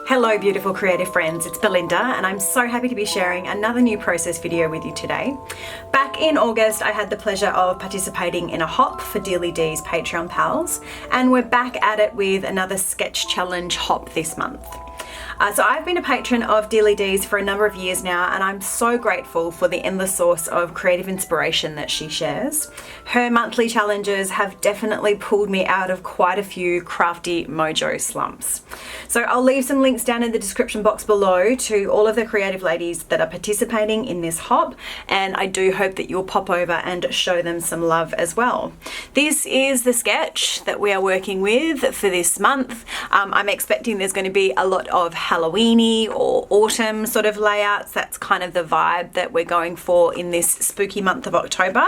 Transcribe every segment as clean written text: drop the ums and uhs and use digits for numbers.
Hello beautiful creative friends, it's Belinda and I'm so happy to be sharing another new process video with you today. Back in August I had the pleasure of participating in a hop for Dearly Dee's Patreon pals, and we're back at it with another sketch challenge hop this month. So I've been a patron of Dearly Dee's for a number of years now, and I'm so grateful for the endless source of creative inspiration that she shares. Her monthly challenges have definitely pulled me out of quite a few crafty mojo slumps. So I'll leave some links down in the description box below to all of the creative ladies that are participating in this hop, and I do hope that you'll pop over and show them some love as well. This is the sketch that we are working with for this month. I'm expecting there's going to be a lot of Halloweeny or autumn sort of layouts. That's kind of the vibe that we're going for in this spooky month of October.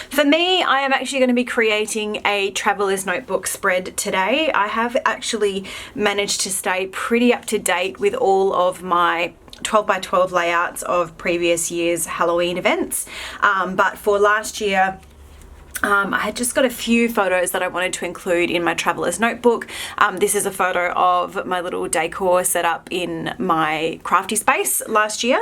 For me, I am actually going to be creating a traveller's notebook spread today. I have actually managed to stay pretty up to date with all of my 12 by 12 layouts of previous year's Halloween events. But for last year, I had just got a few photos that I wanted to include in my traveller's notebook. This is a photo of my little decor set up in my crafty space last year.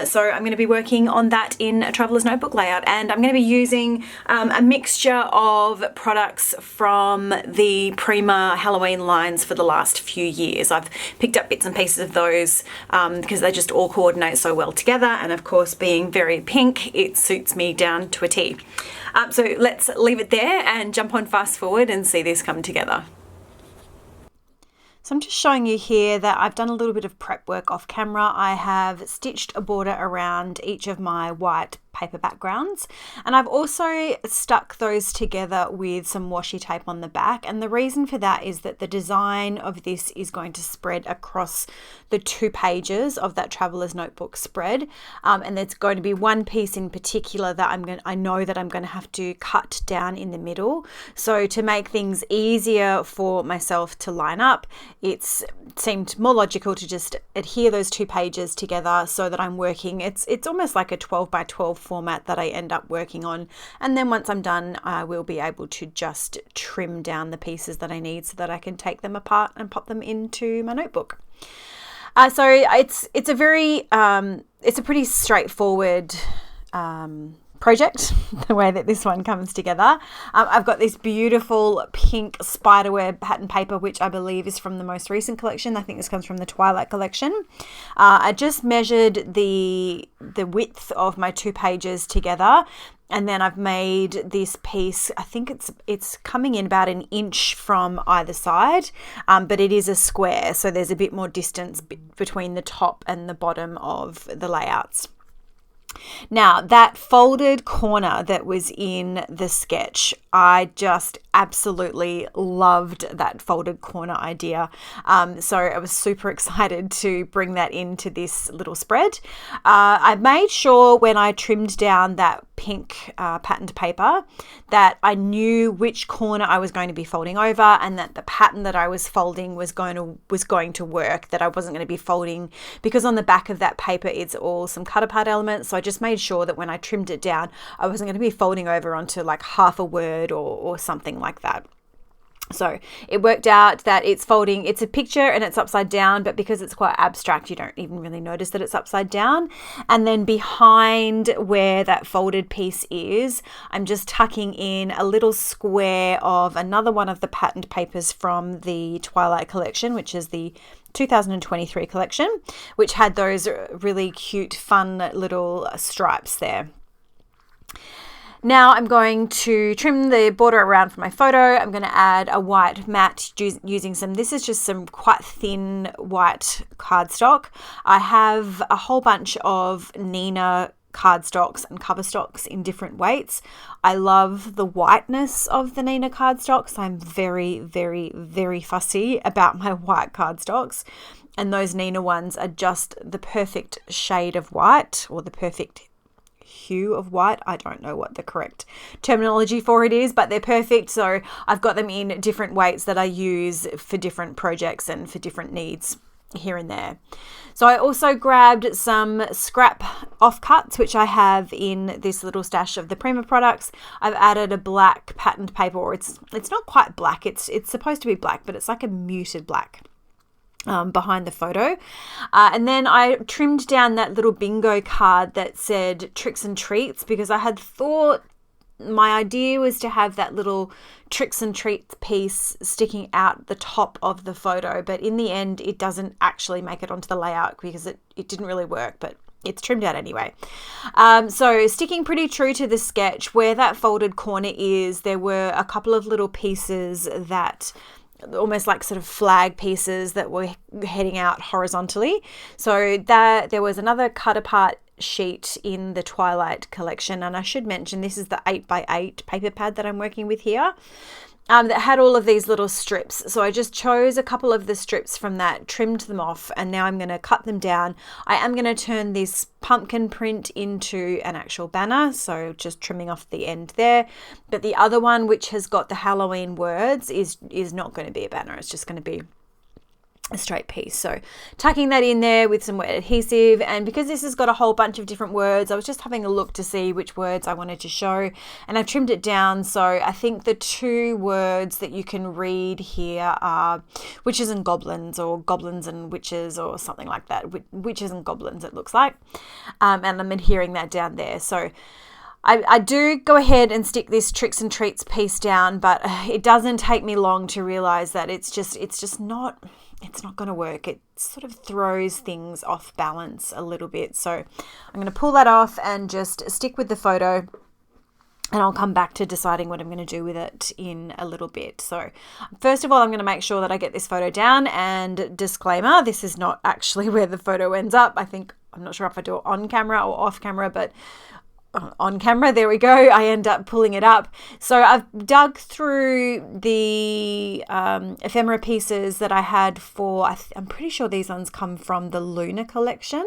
So I'm going to be working on that in a traveller's notebook layout, and I'm going to be using a mixture of products from the Prima Halloween lines for the last few years. I've picked up bits and pieces of those because they just all coordinate so well together, and of course being very pink, it suits me down to a T. So let's leave it there and jump on fast forward and see this come together. So I'm just showing you here that I've done a little bit of prep work off camera. I have stitched a border around each of my white paper backgrounds, and I've also stuck those together with some washi tape on the back, and the reason for that is that the design of this is going to spread across the 2 pages of that traveller's notebook spread, and there's going to be one piece in particular that I know that I'm going to have to cut down in the middle. So to make things easier for myself to line up, it seemed more logical to just adhere those 2 pages together so that I'm working, it's almost like a 12 by 12 format that I end up working on, and then once I'm done I will be able to just trim down the pieces that I need so that I can take them apart and pop them into my notebook. So it's a very it's a pretty straightforward project, the way that this one comes together. I've got this beautiful pink spiderweb pattern paper, which I believe is from the most recent collection. I think this comes from the Twilight collection. I just measured the width of my 2 pages together, and then I've made this piece, I think it's coming in about 1 inch from either side, but it is a square, so there's a bit more distance between the top and the bottom of the layouts. Now, that folded corner that was in the sketch, I just absolutely loved that folded corner idea. So I was super excited to bring that into this little spread. I made sure when I trimmed down that pink patterned paper that I knew which corner I was going to be folding over, and that the pattern that I was folding was going to work, that I wasn't going to be folding, because on the back of that paper it's all some cut apart elements. So I just made sure that when I trimmed it down I wasn't going to be folding over onto like half a word or something like that. So it worked out that it's folding, it's a picture and it's upside down, but because it's quite abstract you don't even really notice that it's upside down. And then behind where that folded piece is, I'm just tucking in a little square of another one of the patterned papers from the Twilight collection, which is the 2023 collection, which had those really cute fun little stripes there. Now I'm going to trim the border around for my photo. I'm going to add a white mat using this is just some quite thin white cardstock. I have a whole bunch of Nina cardstocks and cover stocks in different weights. I love the whiteness of the Nina cardstocks. I'm very, very, very fussy about my white cardstocks, and those Nina ones are just the perfect shade of white, or the perfect hue of white. I don't know what the correct terminology for it is, but they're perfect. So I've got them in different weights that I use for different projects and for different needs here and there. So I also grabbed some scrap offcuts, which I have in this little stash of the Prima products. I've added a black patterned paper, or it's not quite black. It's supposed to be black, but it's like a muted black. behind the photo. And then I trimmed down that little bingo card that said tricks and treats, because I had thought my idea was to have that little tricks and treats piece sticking out the top of the photo, but in the end it doesn't actually make it onto the layout because it didn't really work, but it's trimmed out anyway. So sticking pretty true to the sketch, where that folded corner is, there were a couple of little pieces that almost like sort of flag pieces that were heading out horizontally. So that there was another cut apart sheet in the Twilight collection, and I should mention this is the 8x8 paper pad that I'm working with here, that had all of these little strips. So I just chose a couple of the strips from that, trimmed them off, and now I'm going to cut them down. I am going to turn this pumpkin print into an actual banner, so just trimming off the end there. But the other one, which has got the Halloween words, is not going to be a banner. It's just going to be a straight piece. So tucking that in there with some wet adhesive, and because this has got a whole bunch of different words, I was just having a look to see which words I wanted to show, and I've trimmed it down. So I think the two words that you can read here are witches and goblins, or goblins and witches, or something like that. Witches and goblins, it looks like, and I'm adhering that down there. So I do go ahead and stick this tricks and treats piece down, but it doesn't take me long to realize that it's not going to work. It sort of throws things off balance a little bit. So I'm going to pull that off and just stick with the photo, and I'll come back to deciding what I'm going to do with it in a little bit. So first of all, I'm going to make sure that I get this photo down, and disclaimer, this is not actually where the photo ends up. I'm not sure if I do it on camera or off camera, but on camera, there we go, I end up pulling it up. So I've dug through the ephemera pieces that I had for, I'm pretty sure these ones come from the Luna collection,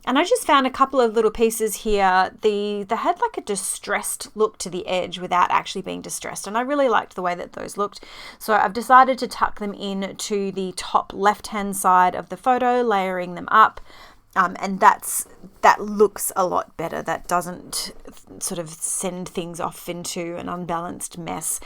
and I just found a couple of little pieces here. They had like a distressed look to the edge without actually being distressed, and I really liked the way that those looked. So I've decided to tuck them in to the top left hand side of the photo, layering them up. And that looks a lot better. That doesn't sort of send things off into an unbalanced mess.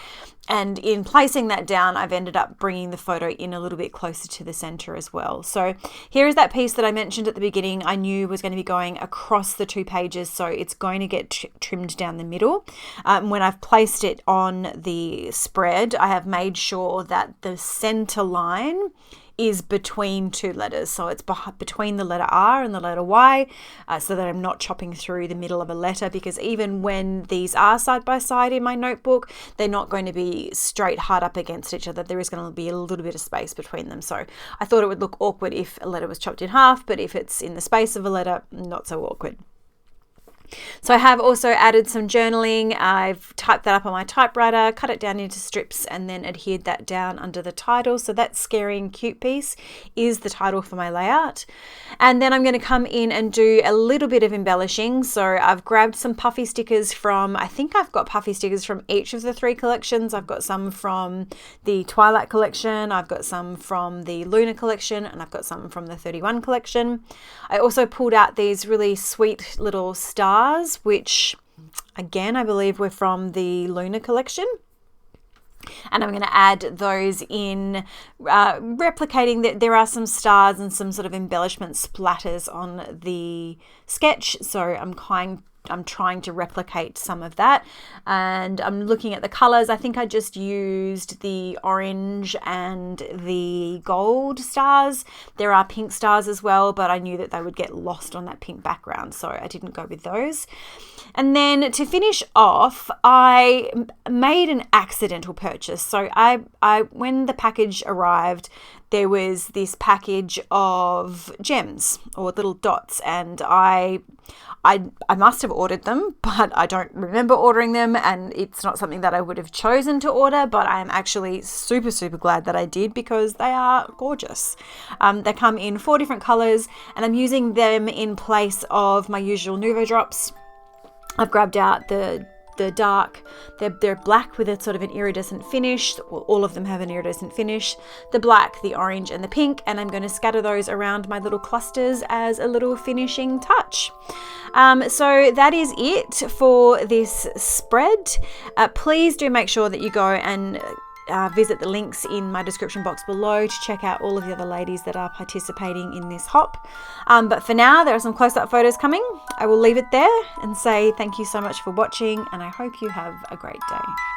And in placing that down, I've ended up bringing the photo in a little bit closer to the center as well. So here is that piece that I mentioned at the beginning I knew was going to be going across the 2 pages, so it's going to get trimmed down the middle. When I've placed it on the spread, I have made sure that the center line is between 2 letters. So it's between the letter R and the letter Y, so that I'm not chopping through the middle of a letter, because even when these are side by side in my notebook, they're not going to be straight hard up against each other. There is going to be a little bit of space between them. So I thought it would look awkward if a letter was chopped in half, but if it's in the space of a letter, not so awkward. So I have also added some journaling. I've typed that up on my typewriter, cut it down into strips, and then adhered that down under the title. So that Scary and Cute piece is the title for my layout. And then I'm going to come in and do a little bit of embellishing. So I've grabbed some puffy stickers from, I think I've got puffy stickers from each of the 3 collections. I've got some from the Twilight collection, I've got some from the Luna collection, and I've got some from the 31 collection. I also pulled out these really sweet little stars, which again I believe were from the Luna collection, and I'm going to add those in, replicating that there are some stars and some sort of embellishment splatters on the sketch, so I'm trying to replicate some of that. And I'm looking at the colors. I think I just used the orange and the gold stars. There are pink stars as well, but I knew that they would get lost on that pink background, so I didn't go with those. And then to finish off, I made an accidental purchase. So I when the package arrived, there was this package of gems or little dots, and I must have ordered them, but I don't remember ordering them, and it's not something that I would have chosen to order, but I am actually super, super glad that I did, because they are gorgeous. They come in 4 different colors, and I'm using them in place of my usual Nuvo drops. I've grabbed out the dark, they're black with a sort of an iridescent finish. Well, all of them have an iridescent finish. The black, the orange, and the pink, and I'm going to scatter those around my little clusters as a little finishing touch. So that is it for this spread. Please do make sure that you go and visit the links in my description box below to check out all of the other ladies that are participating in this hop. But for now, there are some close-up photos coming. I will leave it there and say thank you so much for watching, and I hope you have a great day.